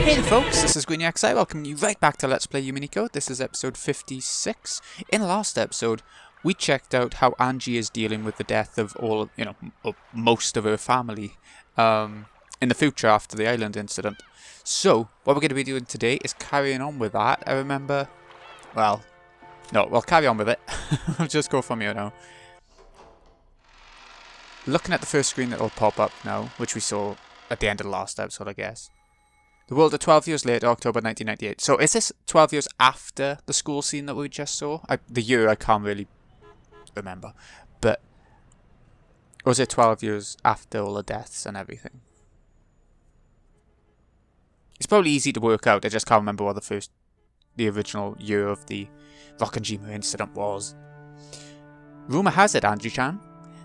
Hey there folks, this is GreenXI, welcoming you right back to Let's Play Umineko. This is episode 56. In the last episode, we checked out how Ange is dealing with the death of all, most of her family in the future after the island incident. So, what we're going to be doing today is carrying on with that. I remember, we'll carry on with it. We'll just go from here now. Looking at the first screen that will pop up now, which we saw at the end of the last episode, I guess. The world of 12 years later, October 1998. So is this 12 years after the school scene that we just saw? The year I can't really remember. But was it 12 years after all the deaths and everything? It's probably easy to work out. I just can't remember what the original year of the Rockanjima incident was. Rumour has it, Ange-chan,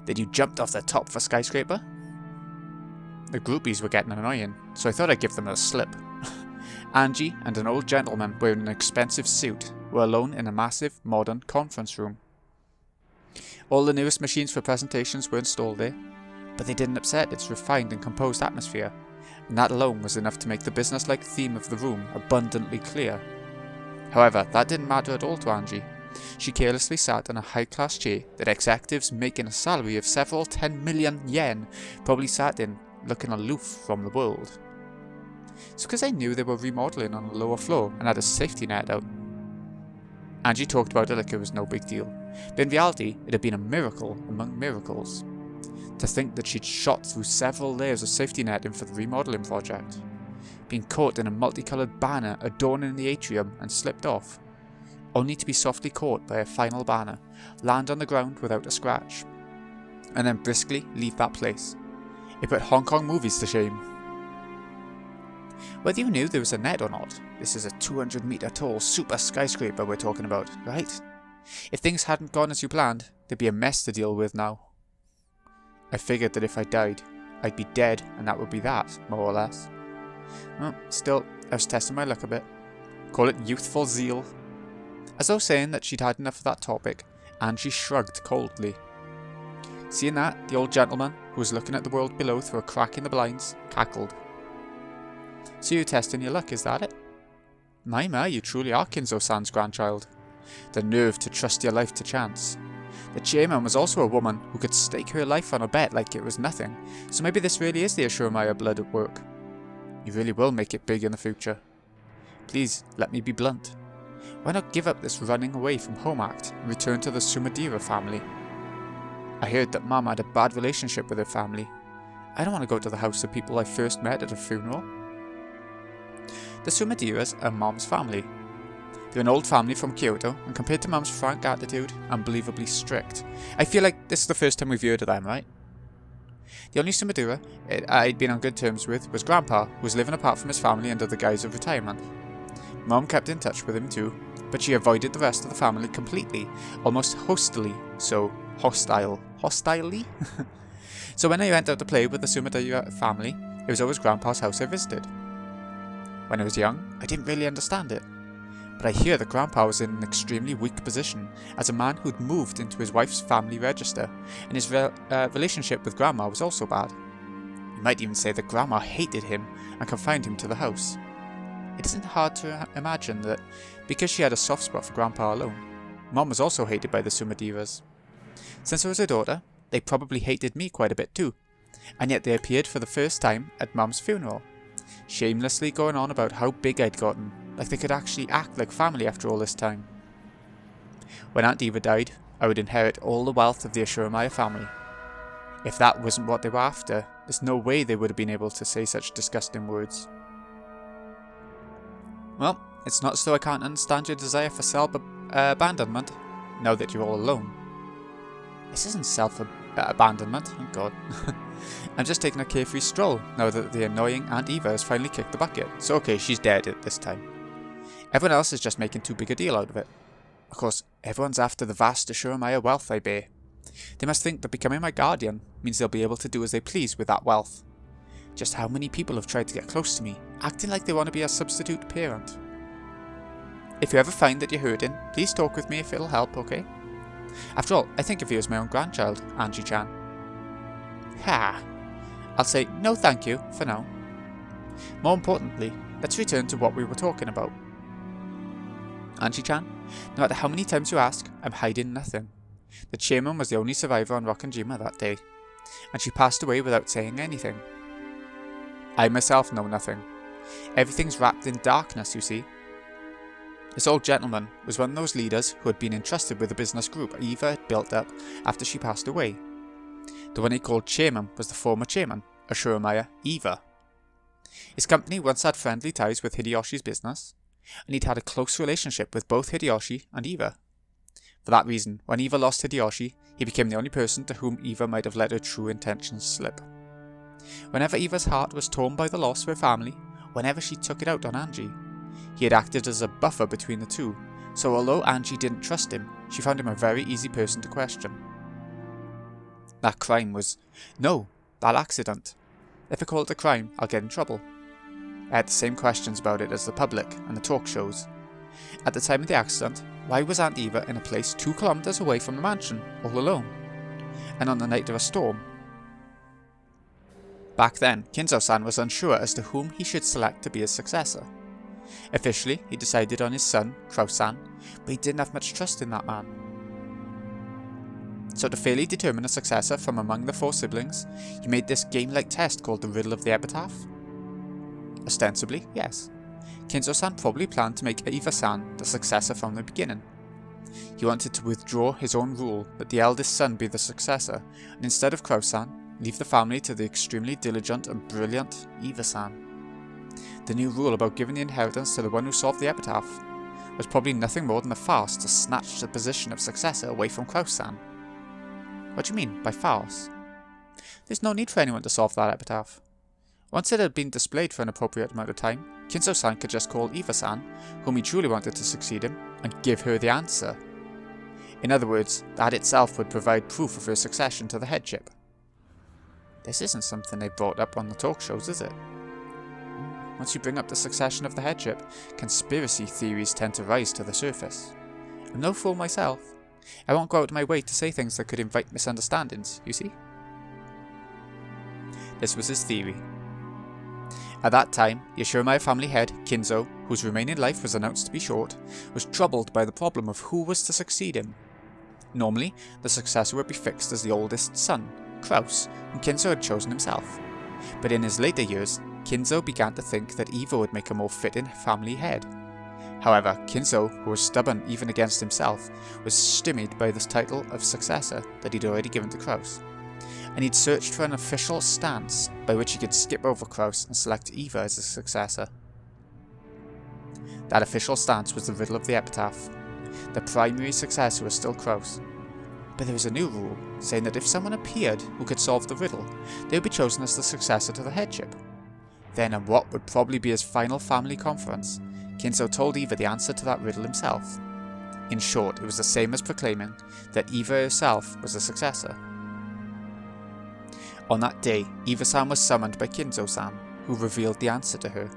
that you jumped off the top of a skyscraper. The groupies were getting annoying, so I thought I'd give them a slip. Ange and an old gentleman wearing an expensive suit were alone in a massive, modern conference room. All the newest machines for presentations were installed there, but they didn't upset its refined and composed atmosphere, and that alone was enough to make the business-like theme of the room abundantly clear. However, that didn't matter at all to Ange. She carelessly sat in a high-class chair that executives making a salary of several 10 million yen probably sat in, looking aloof from the world. It's because I knew they were remodelling on the lower floor and had a safety net out. Ange talked about it like it was no big deal, but in reality it had been a miracle among miracles. To think that she'd shot through several layers of safety netting for the remodelling project, been caught in a multicoloured banner adorning the atrium and slipped off, only to be softly caught by a final banner, land on the ground without a scratch, and then briskly leave that place. It put Hong Kong movies to shame. Whether you knew there was a net or not, this is a 200-metre tall super skyscraper we're talking about, right? If things hadn't gone as you planned, there'd be a mess to deal with now. I figured that if I died, I'd be dead and that would be that, more or less. Well, still, I was testing my luck a bit. Call it youthful zeal. As though saying that she'd had enough of that topic, Ange shrugged coldly. Seeing that, the old gentleman, who was looking at the world below through a crack in the blinds, cackled. So you're testing your luck, is that it? My, you truly are Kinzo-san's grandchild. The nerve to trust your life to chance. The chairman was also a woman who could stake her life on a bet like it was nothing, so maybe this really is the Ashurmaya blood at work. You really will make it big in the future. Please, let me be blunt. Why not give up this running away from home act and return to the Sumadera family? I heard that Mum had a bad relationship with her family. I don't want to go to the house of people I first met at a funeral. The Sumaderas are Mum's family. They're an old family from Kyoto, and compared to Mum's frank attitude, unbelievably strict. I feel like this is the first time we've heard of them, right? The only Sumadera I'd been on good terms with was Grandpa, who was living apart from his family under the guise of retirement. Mum kept in touch with him too, but she avoided the rest of the family completely, almost hostilely, hostilely? So when I went out to play with the Sumadera family, it was always Grandpa's house I visited. When I was young, I didn't really understand it, but I hear that Grandpa was in an extremely weak position as a man who'd moved into his wife's family register, and his relationship with Grandma was also bad. You might even say that Grandma hated him and confined him to the house. It isn't hard to imagine that, because she had a soft spot for Grandpa alone, Mum was also hated by the Sumaderas. Since I was her daughter, they probably hated me quite a bit too, and yet they appeared for the first time at Mum's funeral, shamelessly going on about how big I'd gotten, like they could actually act like family after all this time. When Aunt Eva died, I would inherit all the wealth of the Ashurmaya family. If that wasn't what they were after, there's no way they would have been able to say such disgusting words. Well, it's not as though I can't understand your desire for self-abandonment, now that you're all alone. This isn't self-abandonment, oh god. I'm just taking a carefree stroll, now that the annoying Aunt Eva has finally kicked the bucket. So okay, she's dead at this time. Everyone else is just making too big a deal out of it. Of course, everyone's after the vast Ashurmaya wealth I bear. They must think that becoming my guardian means they'll be able to do as they please with that wealth. Just how many people have tried to get close to me, acting like they want to be a substitute parent. If you ever find that you're hurting, please talk with me if it'll help, okay? After all, I think of you as my own grandchild, Ange-chan. Ha! I'll say no thank you for now. More importantly, let's return to what we were talking about. Angie-chan, no matter how many times you ask, I'm hiding nothing. The chairman was the only survivor on Rokkenjima that day, and she passed away without saying anything. I myself know nothing. Everything's wrapped in darkness, you see. This old gentleman was one of those leaders who had been entrusted with the business group Eva had built up after she passed away. The one he called chairman was the former chairman, Ashiramaya Eva. His company once had friendly ties with Hideyoshi's business, and he'd had a close relationship with both Hideyoshi and Eva. For that reason, when Eva lost Hideyoshi, he became the only person to whom Eva might have let her true intentions slip. Whenever Eva's heart was torn by the loss of her family, whenever she took it out on Angie, he had acted as a buffer between the two, so although Angie didn't trust him, she found him a very easy person to question. That crime was... No, that accident. If I call it a crime, I'll get in trouble. I had the same questions about it as the public and the talk shows. At the time of the accident, why was Aunt Eva in a place 2 kilometers away from the mansion, all alone? And on the night of a storm? Back then, Kinzo-san was unsure as to whom he should select to be his successor. Officially, he decided on his son, Kraus-san, but he didn't have much trust in that man. So to fairly determine a successor from among the 4 siblings, he made this game-like test called the Riddle of the Epitaph. Ostensibly, yes. Kinzo-san probably planned to make Eva-san the successor from the beginning. He wanted to withdraw his own rule that the eldest son be the successor, and instead of Kraus-san, leave the family to the extremely diligent and brilliant Eva-san. The new rule about giving the inheritance to the one who solved the epitaph was probably nothing more than a farce to snatch the position of successor away from Kraus-san. What do you mean by farce? There's no need for anyone to solve that epitaph. Once it had been displayed for an appropriate amount of time, Kinzo-san could just call Eva-san, whom he truly wanted to succeed him, and give her the answer. In other words, that itself would provide proof of her succession to the headship. This isn't something they brought up on the talk shows, is it? Once you bring up the succession of the headship, conspiracy theories tend to rise to the surface. I'm no fool myself. I won't go out of my way to say things that could invite misunderstandings, you see? This was his theory. At that time, the Ashiramaya family head, Kinzo, whose remaining life was announced to be short, was troubled by the problem of who was to succeed him. Normally, the successor would be fixed as the oldest son, Kraus, whom Kinzo had chosen himself. But in his later years, Kinzo began to think that Eva would make a more fitting family head. However, Kinzo, who was stubborn even against himself, was stymied by this title of successor that he'd already given to Kraus, and he'd searched for an official stance by which he could skip over Kraus and select Eva as his successor. That official stance was the Riddle of the Epitaph. The primary successor was still Kraus, but there was a new rule saying that if someone appeared who could solve the riddle, they would be chosen as the successor to the headship. Then, at what would probably be his final family conference, Kinzo told Eva the answer to that riddle himself. In short, it was the same as proclaiming that Eva herself was the successor. On that day, Eva-san was summoned by Kinzo-san, who revealed the answer to her.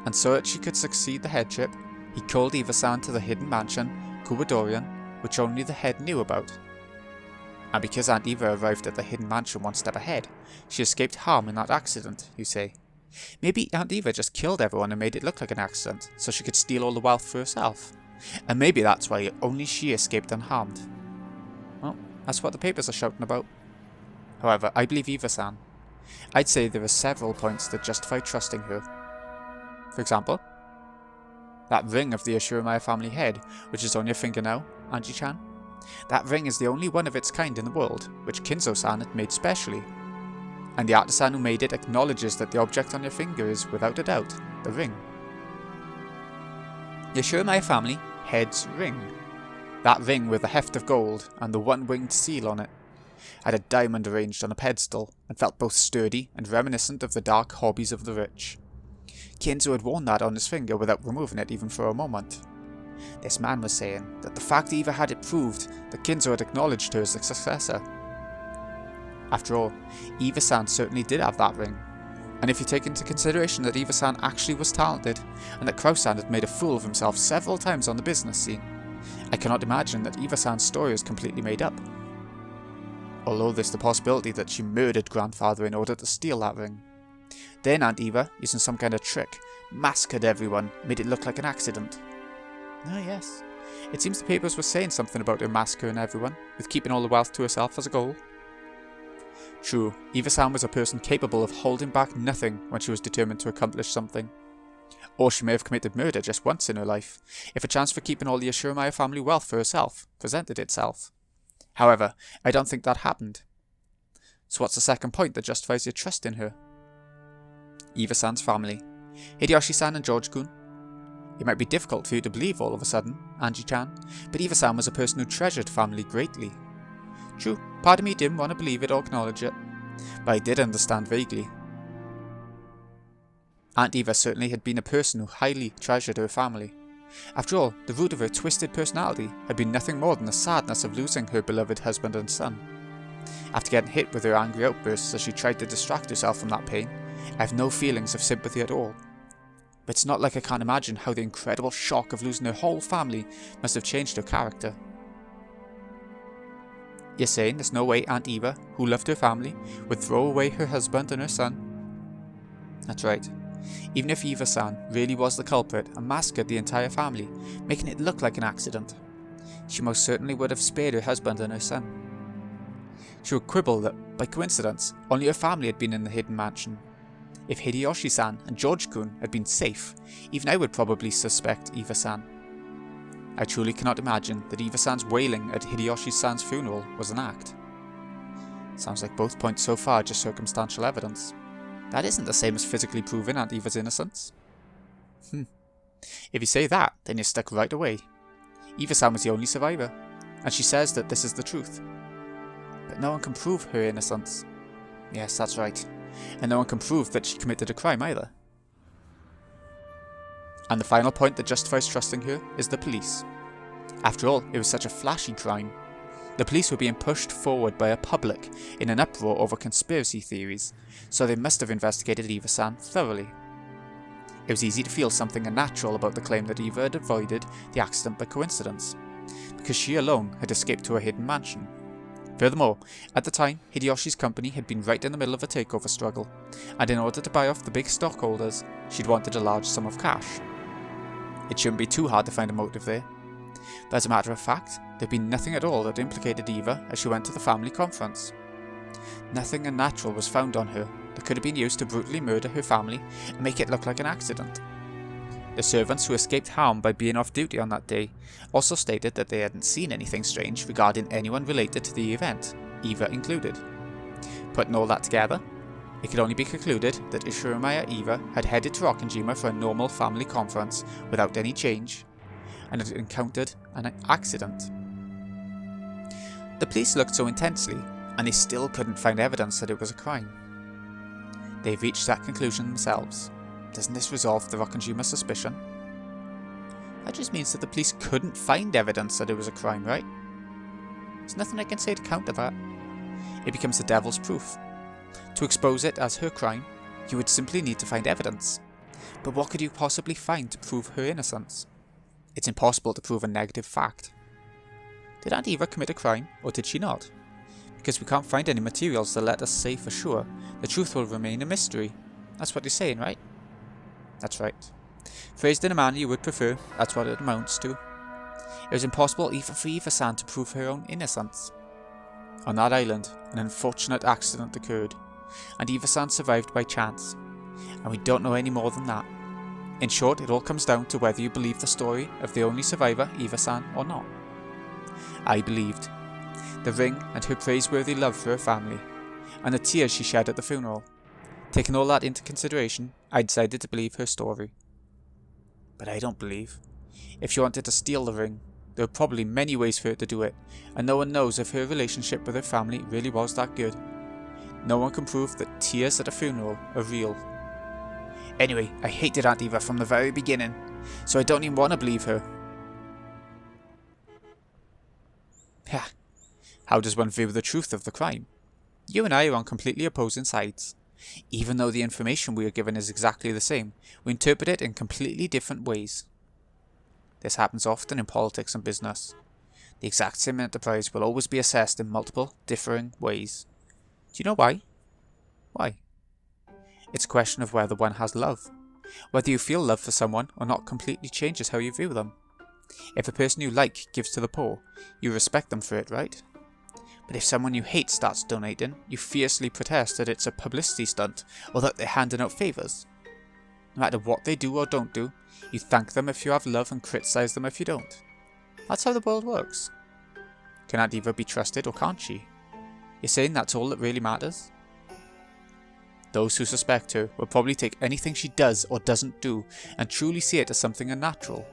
And so that she could succeed the headship, he called Eva-san to the hidden mansion, Kubadorian, which only the head knew about. And because Aunt Eva arrived at the hidden mansion one step ahead, she escaped harm in that accident, you say. Maybe Aunt Eva just killed everyone and made it look like an accident, so she could steal all the wealth for herself. And maybe that's why only she escaped unharmed. Well, that's what the papers are shouting about. However, I believe Eva-san. I'd say there are several points that justify trusting her. For example, that ring of the Ashiramaya family head, which is on your finger now, Angie-chan. That ring is the only one of its kind in the world, which Kinzo-san had made specially. And the artisan who made it acknowledges that the object on your finger is, without a doubt, the ring. The Ashiramaya family head's ring. That ring with the heft of gold and the one-winged seal on it had a diamond arranged on a pedestal and felt both sturdy and reminiscent of the dark hobbies of the rich. Kinzo had worn that on his finger without removing it even for a moment. This man was saying that the fact Eva had it proved that Kinzo had acknowledged her as the successor. After all, Eva-san certainly did have that ring, and if you take into consideration that Eva-san actually was talented, and that Kraus-san had made a fool of himself several times on the business scene, I cannot imagine that Eva-san's story is completely made up. Although there's the possibility that she murdered grandfather in order to steal that ring. Then Aunt Eva, using some kind of trick, massacred everyone, made it look like an accident. Ah yes, it seems the papers were saying something about her massacring everyone, with keeping all the wealth to herself as a goal. True, Eva-san was a person capable of holding back nothing when she was determined to accomplish something. Or she may have committed murder just once in her life, if a chance for keeping all the Ashuramaya family wealth for herself presented itself. However, I don't think that happened. So what's the second point that justifies your trust in her? Eva-san's family. Hideyoshi-san and George-kun. It might be difficult for you to believe all of a sudden, Angie-chan, but Eva-san was a person who treasured family greatly. True, part of me didn't want to believe it or acknowledge it, but I did understand vaguely. Aunt Eva certainly had been a person who highly treasured her family. After all, the root of her twisted personality had been nothing more than the sadness of losing her beloved husband and son. After getting hit with her angry outbursts as she tried to distract herself from that pain, I have no feelings of sympathy at all. But it's not like I can't imagine how the incredible shock of losing her whole family must have changed her character. You're saying there's no way Aunt Eva, who loved her family, would throw away her husband and her son? That's right. Even if Eva-san really was the culprit and massacred the entire family, making it look like an accident, she most certainly would have spared her husband and her son. She would quibble that, by coincidence, only her family had been in the hidden mansion. If Hideyoshi-san and George-kun had been safe, even I would probably suspect Eva-san. I truly cannot imagine that Eva-san's wailing at Hideyoshi-san's funeral was an act. Sounds like both points so far are just circumstantial evidence. That isn't the same as physically proving Aunt Eva's innocence. If you say that, then you're stuck right away. Eva-san was the only survivor, and she says that this is the truth. But no one can prove her innocence. Yes, that's right. And no one can prove that she committed a crime either. And the final point that justifies trusting her is the police. After all, it was such a flashy crime. The police were being pushed forward by a public in an uproar over conspiracy theories, so they must have investigated Eva-san thoroughly. It was easy to feel something unnatural about the claim that Eva had avoided the accident by coincidence, because she alone had escaped to a hidden mansion. Furthermore, at the time, Hideyoshi's company had been right in the middle of a takeover struggle, and in order to buy off the big stockholders, she'd wanted a large sum of cash. It shouldn't be too hard to find a motive there. But as a matter of fact, there'd been nothing at all that implicated Eva as she went to the family conference. Nothing unnatural was found on her that could have been used to brutally murder her family and make it look like an accident. The servants who escaped harm by being off duty on that day also stated that they hadn't seen anything strange regarding anyone related to the event, Eva included. Putting all that together, it could only be concluded that Ashuramaya Eva had headed to Rokkenjima for a normal family conference without any change, and had encountered an accident. The police looked so intensely, and they still couldn't find evidence that it was a crime. They've reached that conclusion themselves. Doesn't this resolve the Rokkenjima suspicion? That just means that the police couldn't find evidence that it was a crime, right? There's nothing I can say to counter that. It becomes the devil's proof. To expose it as her crime, you would simply need to find evidence. But what could you possibly find to prove her innocence? It's impossible to prove a negative fact. Did Aunt Eva commit a crime, or did she not? Because we can't find any materials that let us say for sure, the truth will remain a mystery. That's what you're saying, right? That's right. Phrased in a manner you would prefer, that's what it amounts to. It was impossible even for Eva-san to prove her own innocence. On that island, an unfortunate accident occurred, and Eva-san survived by chance, and we don't know any more than that. In short, it all comes down to whether you believe the story of the only survivor, Eva-san, or not. I believed. The ring and her praiseworthy love for her family, and the tears she shed at the funeral. Taking all that into consideration, I decided to believe her story. But I don't believe. If she wanted to steal the ring, there were probably many ways for her to do it, and no one knows if her relationship with her family really was that good. No one can prove that tears at a funeral are real. Anyway, I hated Aunt Eva from the very beginning, so I don't even want to believe her. How does one view the truth of the crime? You and I are on completely opposing sides. Even though the information we are given is exactly the same, we interpret it in completely different ways. This happens often in politics and business. The exact same enterprise will always be assessed in multiple, differing ways. Do you know why? Why? It's a question of whether one has love. Whether you feel love for someone or not completely changes how you view them. If a person you like gives to the poor, you respect them for it, right? But if someone you hate starts donating, you fiercely protest that it's a publicity stunt or that they're handing out favours. No matter what they do or don't do, you thank them if you have love and criticise them if you don't. That's how the world works. Can Aunt Eva be trusted or can't she? You're saying that's all that really matters? Those who suspect her will probably take anything she does or doesn't do and truly see it as something unnatural.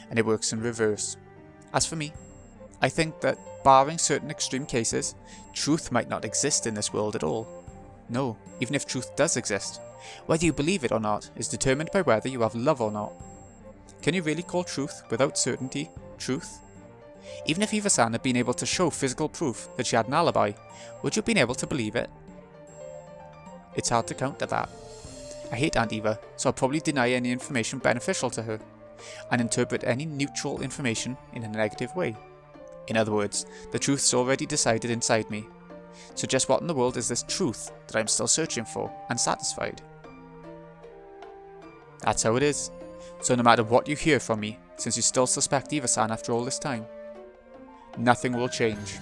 And it works in reverse. As for me, I think that, barring certain extreme cases, truth might not exist in this world at all. No, even if truth does exist, whether you believe it or not is determined by whether you have love or not. Can you really call truth, without certainty, truth? Even if Eva-san had been able to show physical proof that she had an alibi, would you have been able to believe it? It's hard to counter that. I hate Aunt Eva, so I'll probably deny any information beneficial to her, and interpret any neutral information in a negative way. In other words, the truth's already decided inside me. So just what in the world is this truth that I'm still searching for, unsatisfied? That's how it is. So no matter what you hear from me, since you still suspect Eva-san after all this time, nothing will change.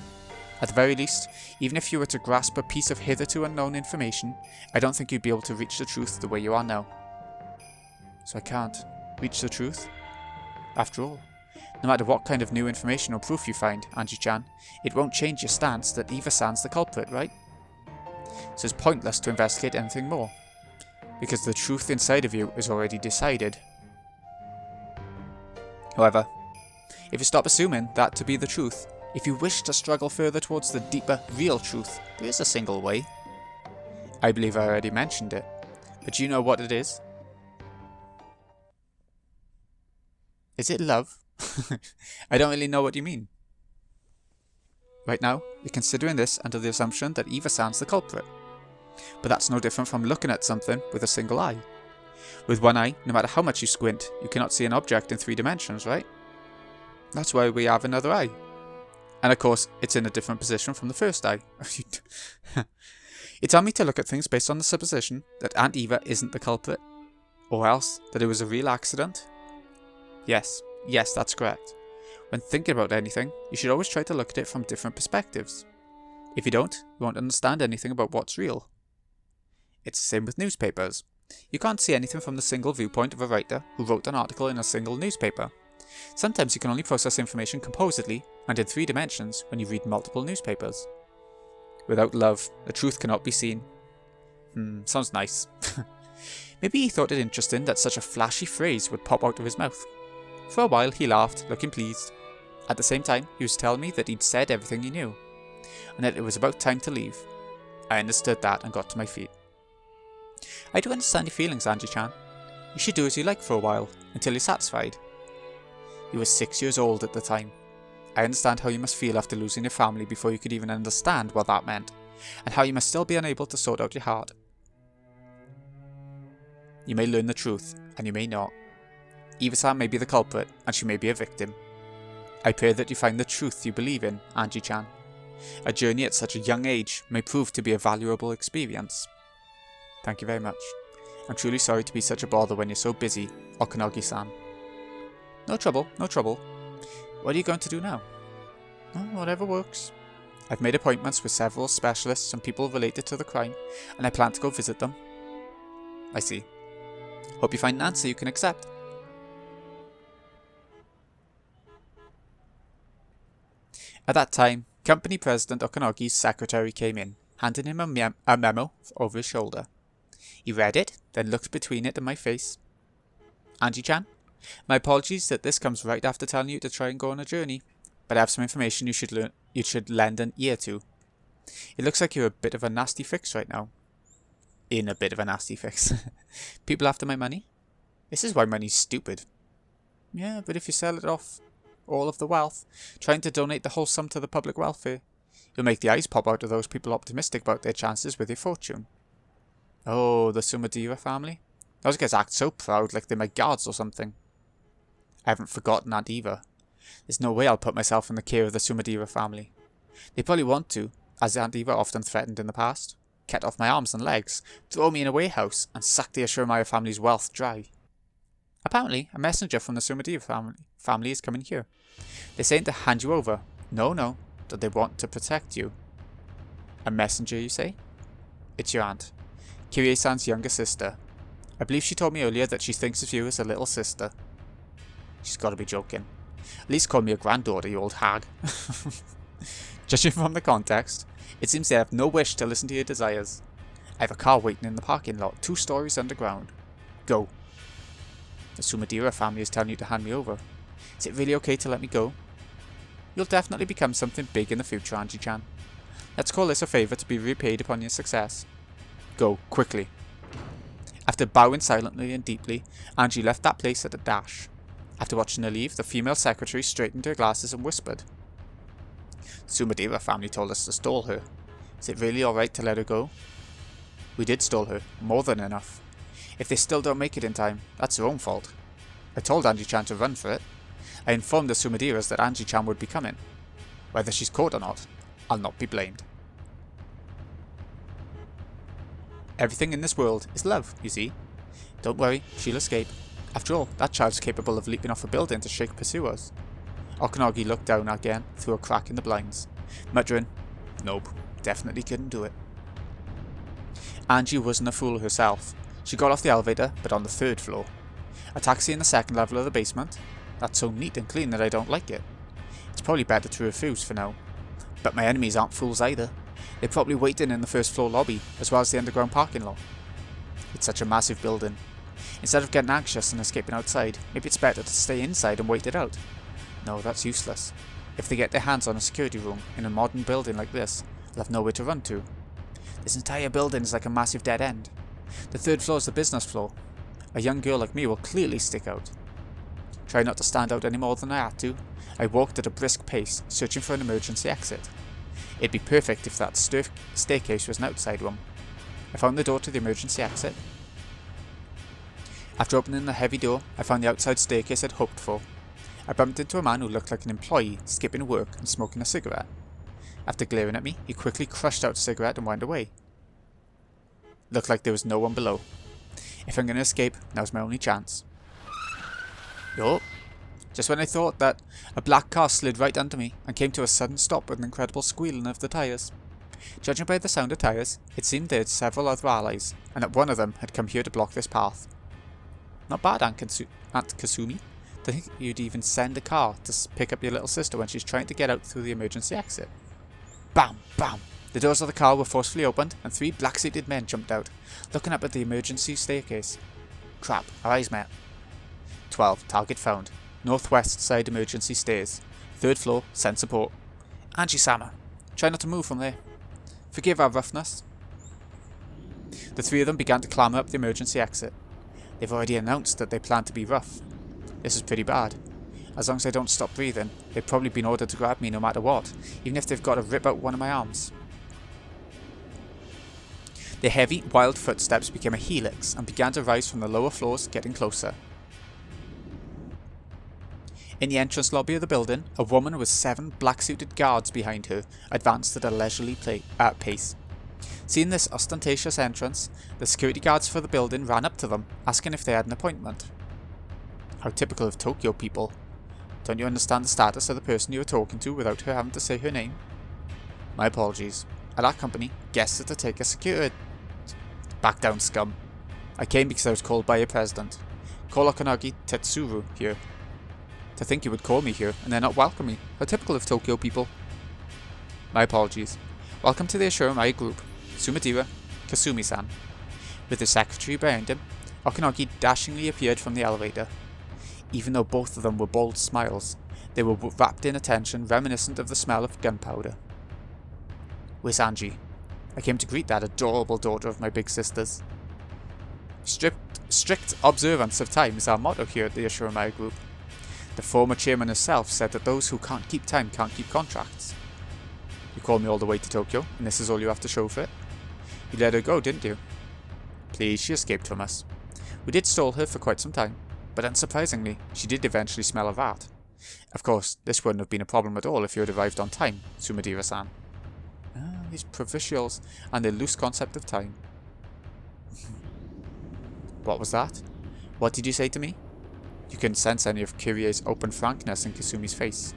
At the very least, even if you were to grasp a piece of hitherto unknown information, I don't think you'd be able to reach the truth the way you are now. So I can't reach the truth? After all, no matter what kind of new information or proof you find, Ange-chan, it won't change your stance that Eva-san's the culprit, right? So it's pointless to investigate anything more, because the truth inside of you is already decided. However, if you stop assuming that to be the truth, if you wish to struggle further towards the deeper, real truth, there is a single way. I believe I already mentioned it, but do you know what it is? Is it love? I don't really know what you mean. Right now, you're considering this under the assumption that Eva-san's the culprit. But that's no different from looking at something with a single eye. With one eye, no matter how much you squint, you cannot see an object in 3 dimensions, right? That's why we have another eye. And of course, it's in a different position from the first eye. It's on me to look at things based on the supposition that Aunt Eva isn't the culprit. Or else, that it was a real accident. Yes, that's correct. When thinking about anything, you should always try to look at it from different perspectives. If you don't, you won't understand anything about what's real. It's the same with newspapers. You can't see anything from the single viewpoint of a writer who wrote an article in a single newspaper. Sometimes you can only process information composedly and in 3 dimensions when you read multiple newspapers. Without love, the truth cannot be seen. Sounds nice. Maybe he thought it interesting that such a flashy phrase would pop out of his mouth. For a while he laughed, looking pleased. At the same time, he was telling me that he'd said everything he knew, and that it was about time to leave. I understood that and got to my feet. I do understand your feelings, Ange-chan. You should do as you like for a while, until you're satisfied. You were 6 years old at the time. I understand how you must feel after losing your family before you could even understand what that meant, and how you must still be unable to sort out your heart. You may learn the truth, and you may not. Eva-san may be the culprit, and she may be a victim. I pray that you find the truth you believe in, Ange-chan. A journey at such a young age may prove to be a valuable experience. Thank you very much. I'm truly sorry to be such a bother when you're so busy, Okanagi-san. No trouble, no trouble. What are you going to do now? Oh, whatever works. I've made appointments with several specialists and people related to the crime, and I plan to go visit them. I see. Hope you find an answer you can accept. At that time, Company President Okanagi's secretary came in, handing him a memo over his shoulder. He read it, then looked between it and my face. Ange-chan, my apologies that this comes right after telling you to try and go on a journey, but I have some information you should lend an ear to. It looks like you're a bit of a nasty fix right now. In a bit of a nasty fix. People after my money? This is why money's stupid. Yeah, but if you sell it off, all of the wealth, trying to donate the whole sum to the public welfare, you'll make the eyes pop out of those people optimistic about their chances with your fortune. Oh, the Sumadera family? Those guys act so proud, like they're my gods or something. I haven't forgotten Aunt Eva. There's no way I'll put myself in the care of the Sumadera family. They probably want to, as Aunt Eva often threatened in the past. cut off my arms and legs, throw me in a warehouse, and suck the Ashuramaru family's wealth dry. Apparently, a messenger from the Sumadera family is coming here. They're saying to hand you over. No, that they want to protect you. A messenger, you say? It's your aunt, Kirie-san's younger sister. I believe she told me earlier that she thinks of you as a little sister. She's got to be joking. At least call me a granddaughter, you old hag. Judging from the context, it seems they have no wish to listen to your desires. I have a car waiting in the parking lot, 2 stories underground. Go. The Sumadera family is telling you to hand me over. Is it really okay to let me go? You'll definitely become something big in the future, Ange-chan. Let's call this a favour to be repaid upon your success. Go, quickly. After bowing silently and deeply, Ange left that place at a dash. After watching her leave, the female secretary straightened her glasses and whispered. The Sumadera family told us to stall her. Is it really alright to let her go? We did stall her, more than enough. If they still don't make it in time, that's their own fault. I told Ange-chan to run for it. I informed the Sumaderas that Ange-chan would be coming. Whether she's caught or not, I'll not be blamed. Everything in this world is love, you see. Don't worry, she'll escape. After all, that child's capable of leaping off a building to shake pursuers. Okanagi looked down again through a crack in the blinds, muttering, Nope, definitely couldn't do it. Ange wasn't a fool herself. She got off the elevator, but on the 3rd floor. A taxi in the 2nd level of the basement. That's so neat and clean that I don't like it. It's probably better to refuse for now. But my enemies aren't fools either. They're probably waiting in the 1st floor lobby, as well as the underground parking lot. It's such a massive building. Instead of getting anxious and escaping outside, maybe it's better to stay inside and wait it out. No, that's useless. If they get their hands on a security room in a modern building like this, they'll have nowhere to run to. This entire building is like a massive dead end. The 3rd floor is the business floor. A young girl like me will clearly stick out. Try not to stand out any more than I had to. I walked at a brisk pace, searching for an emergency exit. It'd be perfect if that staircase was an outside one. I found the door to the emergency exit. After opening the heavy door, I found the outside staircase I'd hoped for. I bumped into a man who looked like an employee, skipping work and smoking a cigarette. After glaring at me, he quickly crushed out a cigarette and went away. Looked like there was no one below. If I'm going to escape, now's my only chance. Yup. Just when I thought that, a black car slid right under me and came to a sudden stop with an incredible squealing of the tyres. Judging by the sound of tyres, it seemed they had several other allies, and that one of them had come here to block this path. Not bad, Aunt Kasumi. To think you'd even send a car to pick up your little sister when she's trying to get out through the emergency exit. Bam! Bam! The doors of the car were forcefully opened, and 3 black-suited men jumped out, looking up at the emergency staircase. Crap, our eyes met. 12. Target found. Northwest side emergency stairs. 3rd floor, send support. Ange-sama, try not to move from there. Forgive our roughness. The 3 of them began to clamber up the emergency exit. They've already announced that they plan to be rough. This is pretty bad. As long as I don't stop breathing, they've probably been ordered to grab me no matter what, even if they've got to rip out one of my arms. Their heavy, wild footsteps became a helix and began to rise from the lower floors, getting closer. In the entrance lobby of the building, a woman with 7 black-suited guards behind her advanced at a leisurely pace. Seeing this ostentatious entrance, the security guards for the building ran up to them, asking if they had an appointment. How typical of Tokyo people. Don't you understand the status of the person you were talking to without her having to say her name? My apologies. At our company, guests are to take a security... Back down, scum. I came because I was called by your president. Call Okanagi Tetsuru here. To think you would call me here and then not welcome me. How typical of Tokyo people. My apologies. Welcome to the Ashuramaru group. Sumadera, Kasumi-san. With the secretary behind him, Okanagi dashingly appeared from the elevator. Even though both of them were bold smiles, they were wrapped in attention reminiscent of the smell of gunpowder. Where's Ange? I came to greet that adorable daughter of my big sister's. Strict observance of time is our motto here at the Ashuramaru group. The former chairman herself said that those who can't keep time can't keep contracts. You called me all the way to Tokyo, and this is all you have to show for it? You let her go, didn't you? Please, she escaped from us. We did stall her for quite some time, but unsurprisingly, she did eventually smell a rat. Of course, this wouldn't have been a problem at all if you had arrived on time, Sumadera-san. these provincials and their loose concept of time. What was that? What did you say to me? You couldn't sense any of Kyrie's open frankness in Kasumi's face.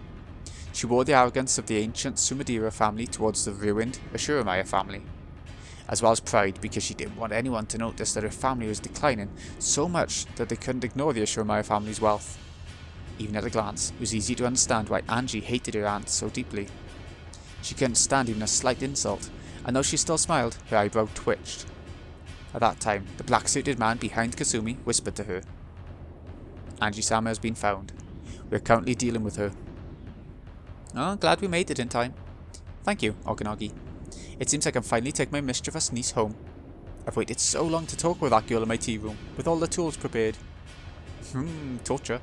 She wore the arrogance of the ancient Sumadera family towards the ruined Ashuramaya family, as well as pride because she didn't want anyone to notice that her family was declining so much that they couldn't ignore the Ashuramaya family's wealth. Even at a glance, it was easy to understand why Ange hated her aunt so deeply. She couldn't stand even a slight insult, and though she still smiled, her eyebrow twitched. At that time, the black-suited man behind Kasumi whispered to her, Ange-sama has been found. We are currently dealing with her. Oh, glad we made it in time. Thank you, Oganagi. It seems I can finally take my mischievous niece home. I've waited so long to talk with that girl in my tea room, with all the tools prepared. Torture.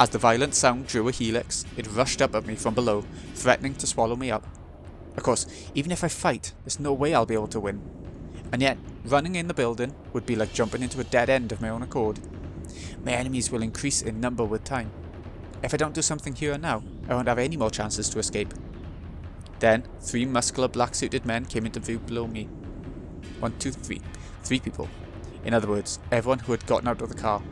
As the violent sound drew a helix, it rushed up at me from below, threatening to swallow me up. Of course, even if I fight, there's no way I'll be able to win. And yet, running in the building would be like jumping into a dead end of my own accord. My enemies will increase in number with time. If I don't do something here and now, I won't have any more chances to escape. Then, 3 muscular black-suited men came into view below me. 1, 2, 3. 3 people. In other words, everyone who had gotten out of the car.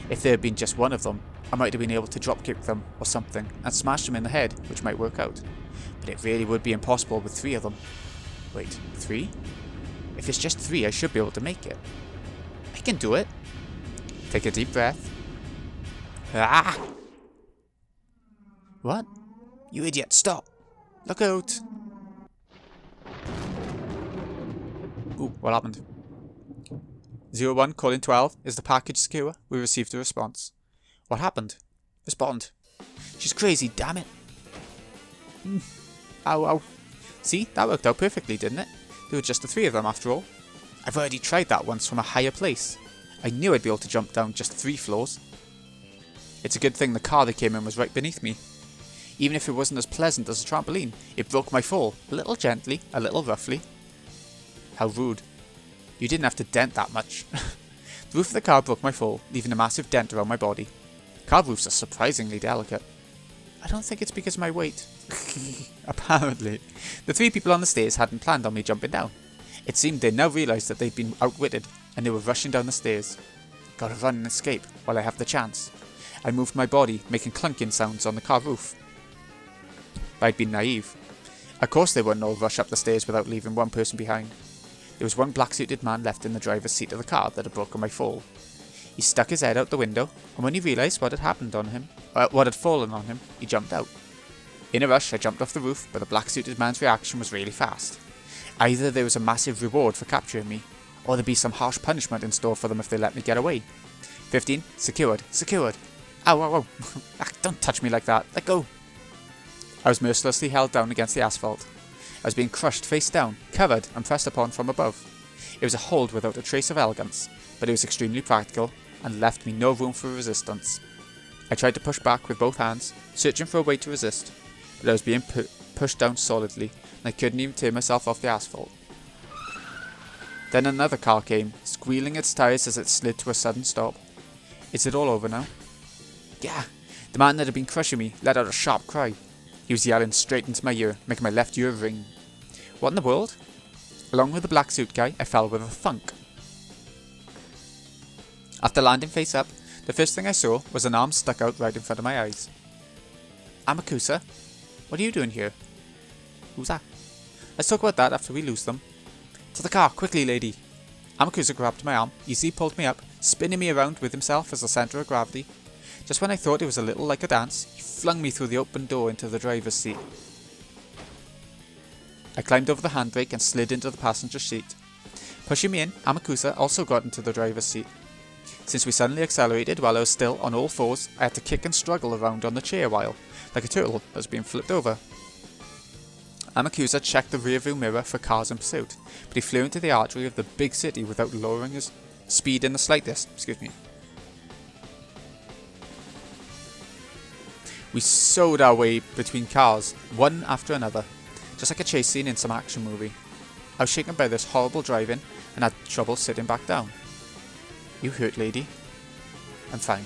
If there had been just one of them, I might have been able to dropkick them or something and smash them in the head, which might work out. But it really would be impossible with 3 of them. Wait, 3? If it's just 3, I should be able to make it. I can do it. Take a deep breath. Ah! What? You idiot, stop! Look out! Ooh, what happened? 01 calling 12. Is the package secure? We received a response. What happened? Respond. She's crazy, damn it. Ow, ow. See, that worked out perfectly, didn't it? There were just the 3 of them after all. I've already tried that once from a higher place. I knew I'd be able to jump down just 3 floors. It's a good thing the car they came in was right beneath me. Even if it wasn't as pleasant as a trampoline, it broke my fall, a little gently, a little roughly. How rude. You didn't have to dent that much. The roof of the car broke my fall, leaving a massive dent around my body. Car roofs are surprisingly delicate. I don't think it's because of my weight. Apparently, the 3 people on the stairs hadn't planned on me jumping down. It seemed they now realised that they'd been outwitted, and they were rushing down the stairs. Gotta run and escape while I have the chance. I moved my body, making clunking sounds on the car roof. I'd been naive. Of course they wouldn't all rush up the stairs without leaving one person behind. There was one black-suited man left in the driver's seat of the car that had broken my fall. He stuck his head out the window, and when he realised what had happened on him, what had fallen on him, he jumped out. In a rush, I jumped off the roof, but the black-suited man's reaction was really fast. Either there was a massive reward for capturing me, or there'd be some harsh punishment in store for them if they let me get away. 15. Secured. Secured. Ow, ow, ow. Don't touch me like that. Let go. I was mercilessly held down against the asphalt. I was being crushed face down, covered and pressed upon from above. It was a hold without a trace of elegance, but it was extremely practical and left me no room for resistance. I tried to push back with both hands, searching for a way to resist, but I was being pushed down solidly, and I couldn't even tear myself off the asphalt. Then another car came, squealing its tyres as it slid to a sudden stop. Is it all over now? Yeah! The man that had been crushing me let out a sharp cry. He was yelling straight into my ear, making my left ear ring. What in the world? Along with the black suit guy, I fell with a thunk. After landing face up, the first thing I saw was an arm stuck out right in front of my eyes. Amakusa? What are you doing here? Who's that? Let's talk about that after we lose them. To the car, quickly, lady! Amakusa grabbed my arm, easily pulled me up, spinning me around with himself as the centre of gravity. Just when I thought it was a little like a dance, he flung me through the open door into the driver's seat. I climbed over the handbrake and slid into the passenger seat. Pushing me in, Amakusa also got into the driver's seat. Since we suddenly accelerated while I was still on all fours, I had to kick and struggle around on the chair while, like a turtle that was being flipped over. Amakusa checked the rearview mirror for cars in pursuit, but he flew into the artery of the big city without lowering his speed in the slightest. We sewed our way between cars, one after another, just like a chase scene in some action movie. I was shaken by this horrible driving and had trouble sitting back down. You hurt, lady? I'm fine.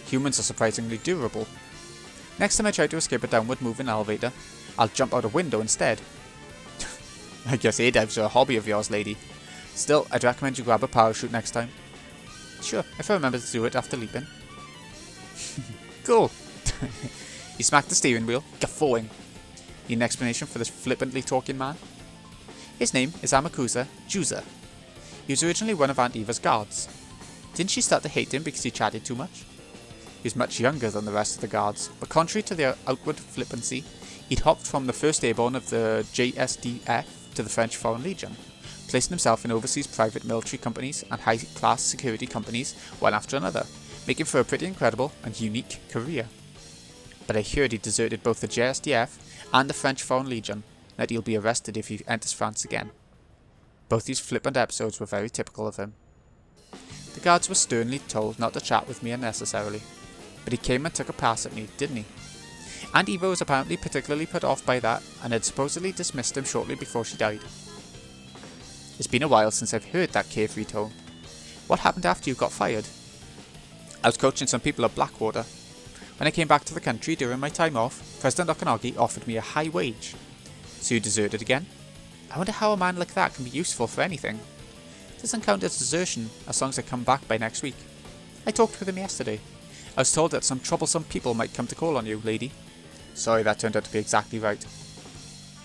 Humans are surprisingly durable. Next time I try to escape a downward moving elevator, I'll jump out a window instead. I guess air dives are a hobby of yours, lady. Still, I'd recommend you grab a parachute next time. Sure, if I remember to do it after leaping. Cool. He smacked the steering wheel, guffawing. Need an explanation for this flippantly talking man? His name is Amakusa Juza. He was originally one of Aunt Eva's guards. Didn't she start to hate him because he chatted too much? He was much younger than the rest of the guards, but contrary to their outward flippancy, he'd hopped from the 1st Airborne of the JSDF to the French Foreign Legion, placing himself in overseas private military companies and high-class security companies one after another, making for a pretty incredible and unique career. But I heard he deserted both the JSDF and the French Foreign Legion, and that he'll be arrested if he enters France again. Both these flippant episodes were very typical of him. The guards were sternly told not to chat with me unnecessarily, but he came and took a pass at me, didn't he? Aunt Eva was apparently particularly put off by that and had supposedly dismissed him shortly before she died. It's been a while since I've heard that carefree tone. What happened after you got fired? I was coaching some people at Blackwater. When I came back to the country during my time off, President Okanagi offered me a high wage. So you deserted again? I wonder how a man like that can be useful for anything. It doesn't count as desertion as long as I come back by next week. I talked with him yesterday. I was told that some troublesome people might come to call on you, lady. Sorry, that turned out to be exactly right.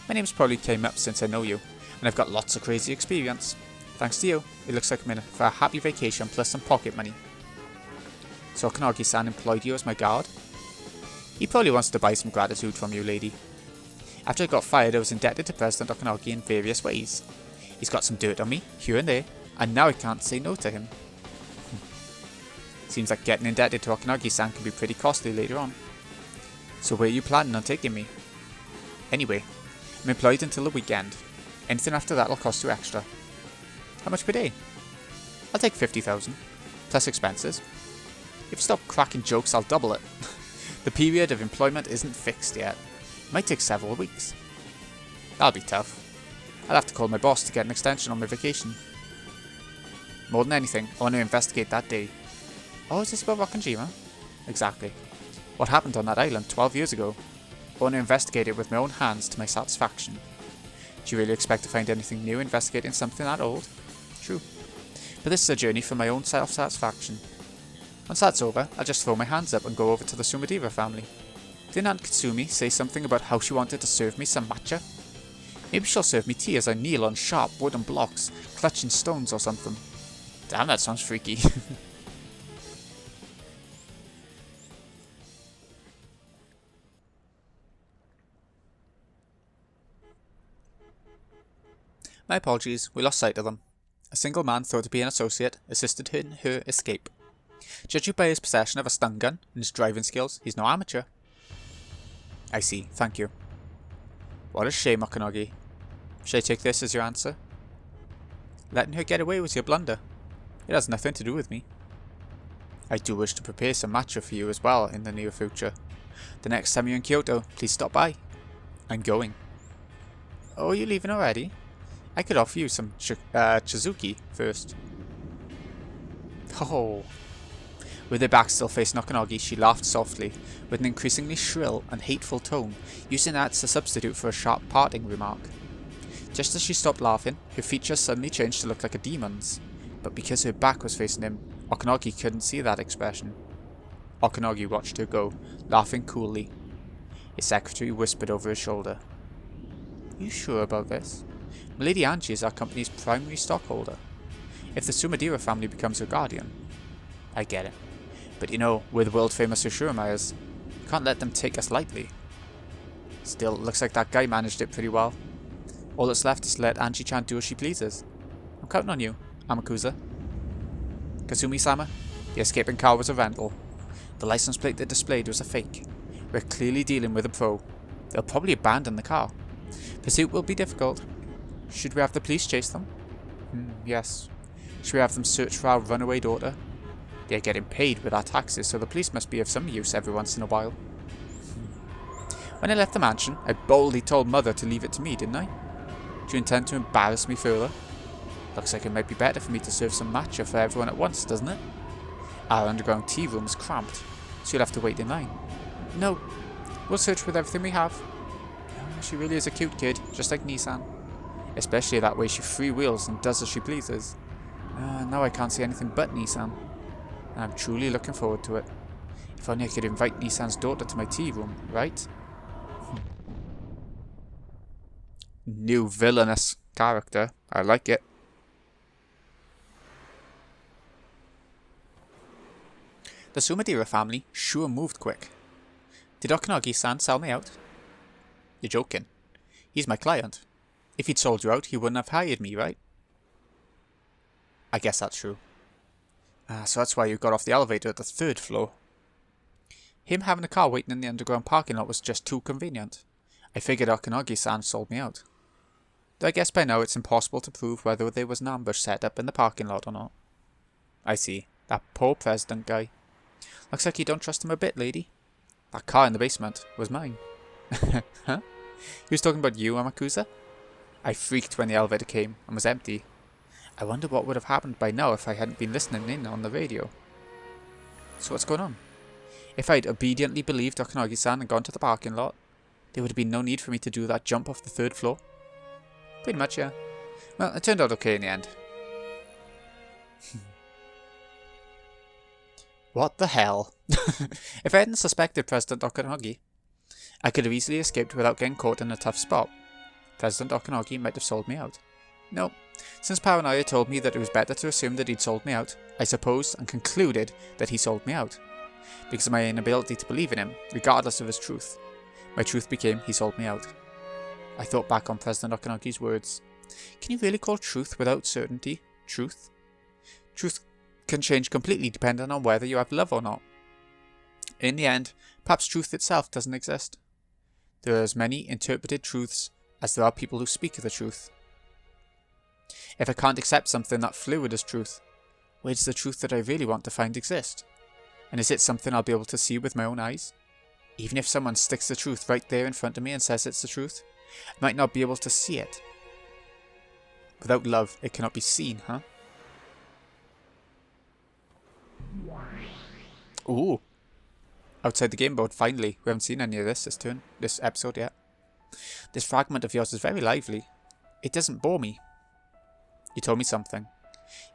My name's probably came up since I know you, and I've got lots of crazy experience. Thanks to you, it looks like I'm in for a happy vacation plus some pocket money. So Okanagi-san employed you as my guard? He probably wants to buy some gratitude from you, lady. After I got fired, I was indebted to President Okanagi in various ways. He's got some dirt on me, here and there, and now I can't say no to him. Seems like getting indebted to Okanagi-san can be pretty costly later on. So where are you planning on taking me? Anyway, I'm employed until the weekend. Anything after that will cost you extra. How much per day? I'll take 50,000, plus expenses. If you stop cracking jokes, I'll double it. The period of employment isn't fixed yet. It might take several weeks. That'll be tough. I'll have to call my boss to get an extension on my vacation. More than anything, I want to investigate that day. Oh, is this about Rokkanjima? Exactly. What happened on that island 12 years ago? I want to investigate it with my own hands to my satisfaction. Do you really expect to find anything new investigating something that old? True. But this is a journey for my own self-satisfaction. Once that's over, I'll just throw my hands up and go over to the Sumadera family. Didn't Aunt Kasumi say something about how she wanted to serve me some matcha? Maybe she'll serve me tea as I kneel on sharp wooden blocks, clutching stones or something. Damn, that sounds freaky. My apologies, we lost sight of them. A single man thought to be an associate assisted in her escape. Judging by his possession of a stun gun and his driving skills, he's no amateur. I see, thank you. What a shame, Okanagi. Should I take this as your answer? Letting her get away was your blunder. It has nothing to do with me. I do wish to prepare some matcha for you as well in the near future. The next time you're in Kyoto, please stop by. I'm going. Oh, are you leaving already? I could offer you some Chizuki first. Oh. With her back still facing Okanagi, she laughed softly, with an increasingly shrill and hateful tone, using that as a substitute for a sharp parting remark. Just as she stopped laughing, her features suddenly changed to look like a demon's, but because her back was facing him, Okanagi couldn't see that expression. Okanagi watched her go, laughing coolly. His secretary whispered over his shoulder. You sure about this? Milady Ange is our company's primary stockholder. If the Sumadera family becomes her guardian... I get it. But you know, we're the world-famous Ushiramiyas. Can't let them take us lightly. Still, looks like that guy managed it pretty well. All that's left is to let Angie-chan do as she pleases. I'm counting on you, Amakusa. Kasumi-sama, the escaping car was a rental. The license plate they displayed was a fake. We're clearly dealing with a pro. They'll probably abandon the car. Pursuit will be difficult. Should we have the police chase them? Yes. Should we have them search for our runaway daughter? They're getting paid with our taxes, so the police must be of some use every once in a while. When I left the mansion, I boldly told Mother to leave it to me, didn't I? Do you intend to embarrass me further? Looks like it might be better for me to serve some matcha for everyone at once, doesn't it? Our underground tea room is cramped, so you'll have to wait in line. No, We'll search with everything we have. She really is a cute kid, just like Nissan. Especially that way she freewheels and does as she pleases. Now I can't see anything but Nissan. And I'm truly looking forward to it. If only I could invite Nissan's daughter to my tea room, right? New villainous character. I like it. The Sumadera family sure moved quick. Did Okanagi-san sell me out? You're joking. He's my client. If he'd sold you out, he wouldn't have hired me, right? I guess that's true. So that's why you got off the elevator at the 3rd floor. Him having a car waiting in the underground parking lot was just too convenient. I figured Okanagi-san sold me out. Though I guess by now it's impossible to prove whether there was an ambush set up in the parking lot or not. I see. That poor president guy. Looks like you don't trust him a bit, lady. That car in the basement was mine. Huh? He was talking about you, Amakusa? I freaked when the elevator came and was empty. I wonder what would have happened by now if I hadn't been listening in on the radio. So what's going on? If I'd obediently believed Okanagi-san and gone to the parking lot, there would have been no need for me to do that jump off the 3rd floor. Pretty much, yeah. Well, it turned out okay in the end. What the hell? If I hadn't suspected President Okanagi, I could have easily escaped without getting caught in a tough spot. President Okanagi might have sold me out. No, since paranoia told me that it was better to assume that he'd sold me out, I supposed and concluded that he sold me out. Because of my inability to believe in him, regardless of his truth. My truth became he sold me out. I thought back on President Okanagi's words. Can you really call truth without certainty truth? Truth can change completely depending on whether you have love or not. In the end, perhaps truth itself doesn't exist. There are as many interpreted truths as there are people who speak the truth. If I can't accept something that fluid as truth, where does the truth that I really want to find exist? And is it something I'll be able to see with my own eyes? Even if someone sticks the truth right there in front of me and says it's the truth, I might not be able to see it. Without love, it cannot be seen, huh? Ooh. Outside the game board, finally. We haven't seen any of this episode yet. This fragment of yours is very lively. It doesn't bore me. You told me something.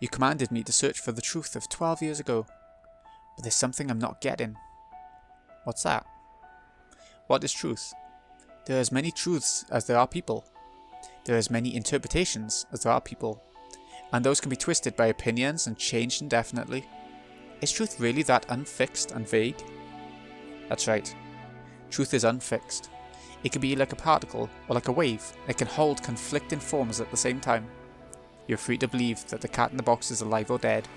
You commanded me to search for the truth of 12 years ago. But there's something I'm not getting. What's that? What is truth? There are as many truths as there are people. There are as many interpretations as there are people. And those can be twisted by opinions and changed indefinitely. Is truth really that unfixed and vague? That's right. Truth is unfixed. It can be like a particle or like a wave. It can hold conflicting forms at the same time. You're free to believe that the cat in the box is alive or dead.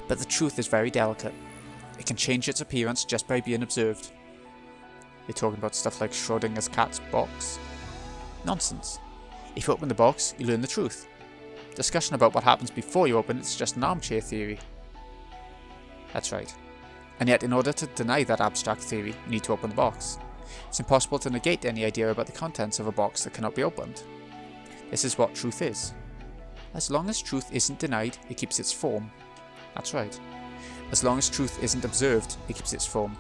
But the truth is very delicate. It can change its appearance just by being observed. You're talking about stuff like Schrodinger's cat's box? Nonsense. If you open the box, you learn the truth. Discussion about what happens before you open it is just an armchair theory. That's right. And yet, in order to deny that abstract theory, you need to open the box. It's impossible to negate any idea about the contents of a box that cannot be opened. This is what truth is. As long as truth isn't denied, it keeps its form. That's right. As long as truth isn't observed, it keeps its form.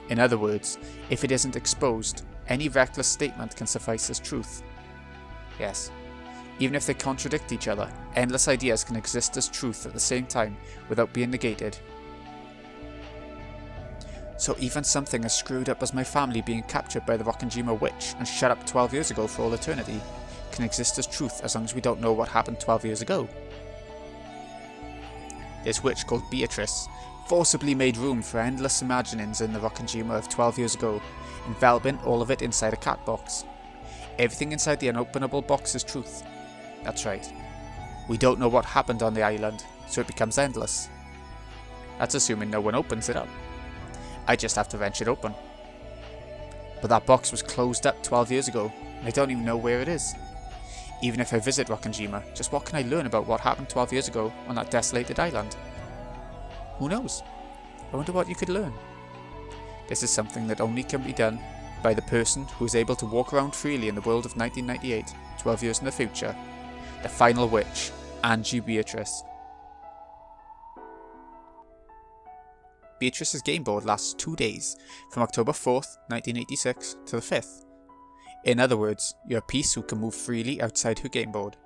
In other words, if it isn't exposed, any reckless statement can suffice as truth. Yes. Even if they contradict each other, endless ideas can exist as truth at the same time without being negated. So even something as screwed up as my family being captured by the Rokkenjima witch and shut up 12 years ago for all eternity can exist as truth as long as we don't know what happened 12 years ago. This witch called Beatrice forcibly made room for endless imaginings in the Rokkenjima of 12 years ago, enveloping all of it inside a cat box. Everything inside the unopenable box is truth. That's right. We don't know what happened on the island, so it becomes endless. That's assuming no one opens it up. I just have to wrench it open. But that box was closed up 12 years ago, and I don't even know where it is. Even if I visit Rokkenjima, just what can I learn about what happened 12 years ago on that desolated island? Who knows? I wonder what you could learn. This is something that only can be done by the person who is able to walk around freely in the world of 1998, 12 years in the future. The final witch, Ange Beatrice. Beatrice's game board lasts 2 days, from October 4th, 1986 to the 5th. In other words, you're a piece who can move freely outside her game board.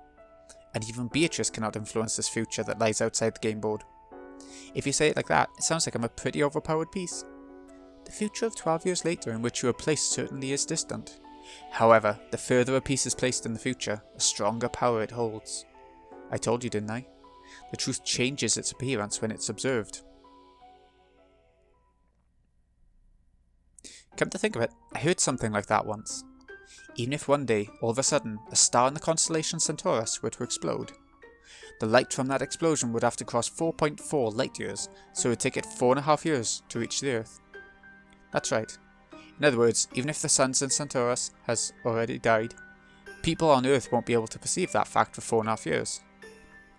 And even Beatrice cannot influence this future that lies outside the game board. If you say it like that, it sounds like I'm a pretty overpowered piece. The future of 12 years later in which you are placed certainly is distant. However, the further a piece is placed in the future, the stronger power it holds. I told you, didn't I? The truth changes its appearance when it's observed. Come to think of it, I heard something like that once. Even if one day, all of a sudden, a star in the constellation Centaurus were to explode, the light from that explosion would have to cross 4.4 light years, so it would take it 4.5 years to reach the Earth. That's right. In other words, even if the sun in Centaurus has already died, people on Earth won't be able to perceive that fact for 4.5 years,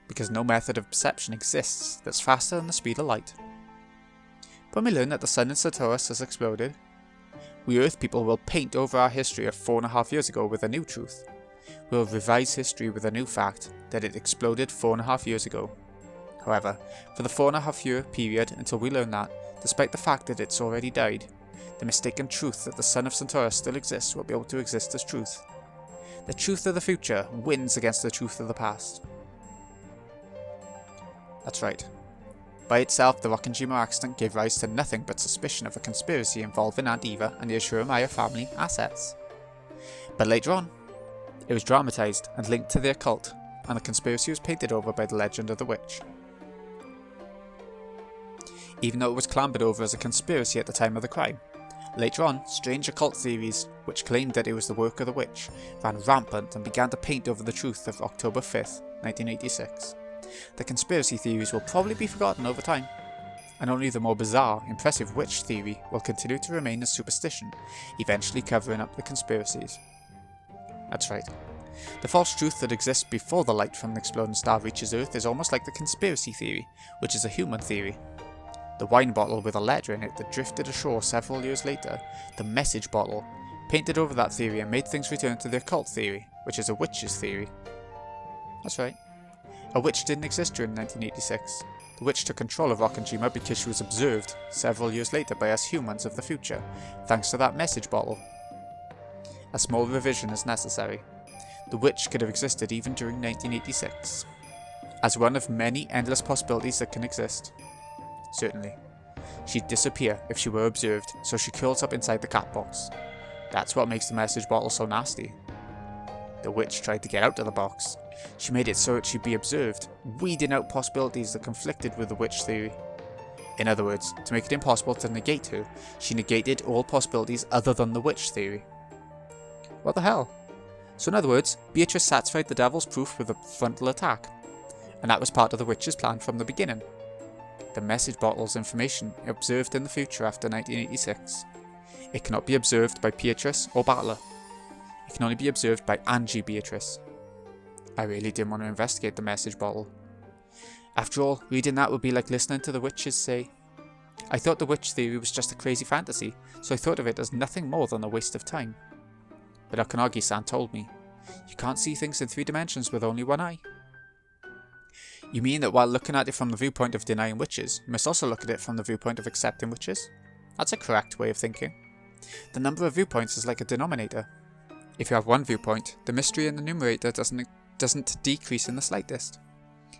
because no method of perception exists that's faster than the speed of light. When we learn that the sun in Centaurus has exploded, we Earth people will paint over our history of 4.5 years ago with a new truth. We'll revise history with a new fact that it exploded 4.5 years ago. However, for the 4.5 year period until we learn that, despite the fact that it's already died, the mistaken truth that the sun of Centaurus still exists will be able to exist as truth. The truth of the future wins against the truth of the past. That's right. By itself, the Rokkenjima accident gave rise to nothing but suspicion of a conspiracy involving Aunt Eva and the Ashura family assets. But later on, it was dramatised and linked to the occult, and the conspiracy was painted over by the legend of the witch. Even though it was clambered over as a conspiracy at the time of the crime, later on, strange occult theories, which claimed that it was the work of the witch, ran rampant and began to paint over the truth of October 5th, 1986. The conspiracy theories will probably be forgotten over time, and only the more bizarre, impressive witch theory will continue to remain as superstition, eventually covering up the conspiracies. That's right. The false truth that exists before the light from the exploding star reaches Earth is almost like the conspiracy theory, which is a human theory. The wine bottle with a letter in it that drifted ashore several years later, the message bottle, painted over that theory and made things return to the occult theory, which is a witch's theory. That's right. A witch didn't exist during 1986. The witch took control of Rokkenjima because she was observed several years later by us humans of the future, thanks to that message bottle. A small revision is necessary. The witch could have existed even during 1986, as one of many endless possibilities that can exist. Certainly. She'd disappear if she were observed, so she curls up inside the cat box. That's what makes the message bottle so nasty. The witch tried to get out of the box. She made it so that she'd be observed, weeding out possibilities that conflicted with the witch theory. In other words, to make it impossible to negate her, she negated all possibilities other than the witch theory. What the hell? So in other words, Beatrice satisfied the devil's proof with a frontal attack, and that was part of the witch's plan from the beginning. The message bottle's information observed in the future after 1986. It cannot be observed by Beatrice or Battler. It can only be observed by Ange Beatrice. I really didn't want to investigate the message bottle. After all, reading that would be like listening to the witches say. I thought the witch theory was just a crazy fantasy, so I thought of it as nothing more than a waste of time. But Okanagi-san told me, you can't see things in 3 dimensions with only one eye. You mean that while looking at it from the viewpoint of denying witches, you must also look at it from the viewpoint of accepting witches? That's a correct way of thinking. The number of viewpoints is like a denominator. If you have one viewpoint, the mystery in the numerator doesn't decrease in the slightest.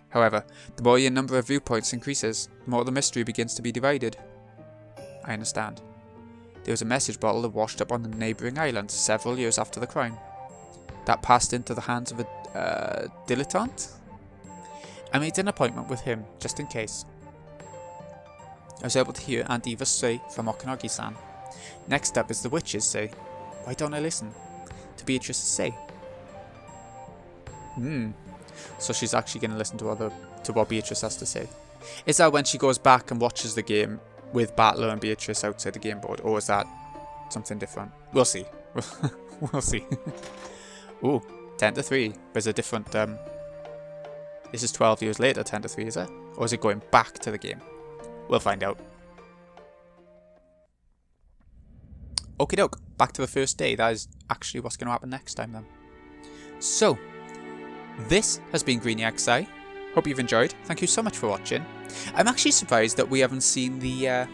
However, the more your number of viewpoints increases, the more the mystery begins to be divided. I understand. There was a message bottle that washed up on the neighbouring island several years after the crime. That passed into the hands of a dilettante? I made an appointment with him, just in case. I was able to hear Aunt Eva say from Okanagi-san. Next up is the witches say. Why don't I listen? To Beatrice's say. So she's actually going to listen to what Beatrice has to say. Is that when she goes back and watches the game with Battler and Beatrice outside the game board, or is that something different? We'll see. We'll see. Ooh, 10-3. There's a different... This is 12 years later, 10-3, is it? Or is it going back to the game? We'll find out. Okie doke, back to the first day. That is actually what's going to happen next time then. So, this has been Greeny XI. Hope you've enjoyed. Thank you so much for watching. I'm actually surprised that we haven't seen the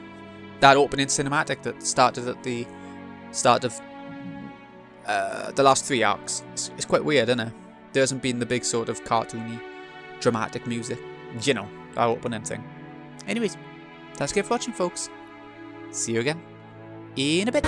that opening cinematic that started at the start of the last 3 arcs. It's quite weird, isn't it? There hasn't been the big sort of cartoony, dramatic music. You know, that opening thing. Anyways, thanks again for watching, folks. See you again in a bit.